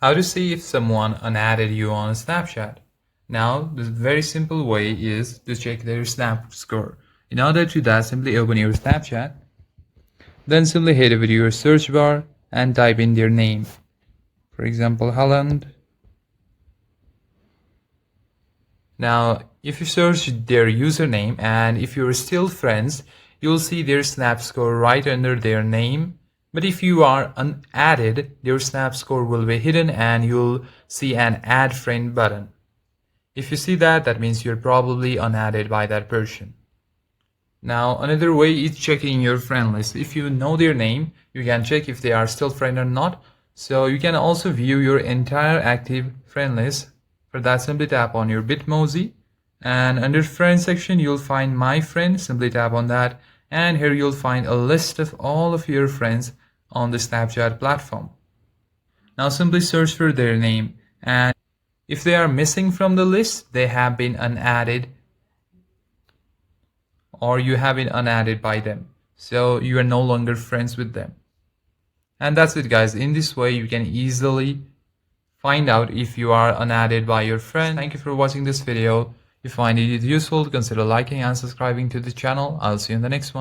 How to see if someone unadded you on Snapchat. Now, the very simple way is to check their Snap score. In order to that, simply open your Snapchat, then simply head over to your search bar and type in their name. For example, Holland. Now, if you search their username and if you're still friends, you'll see their Snap score right under their name. But if you are unadded, your Snap score will be hidden and you'll see an Add Friend button. If you see that, that means you're probably unadded by that person. Now, another way is checking your friend list. If you know their name, you can check if they are still friend or not. So you can also view your entire active friend list. For that, simply tap on your Bitmoji, and under friend section you'll find my friend. Simply tap on that, and here you'll find a list of all of your friends on the Snapchat platform. Now simply search for their name, and if they are missing from the list, they have been unadded or you have been unadded by them, so you are no longer friends with them. And that's it, guys. In this way you can easily find out if you are unadded by your friend. Thank you for watching this video. If you find it useful, consider liking and subscribing to the channel. I'll see you in the next one.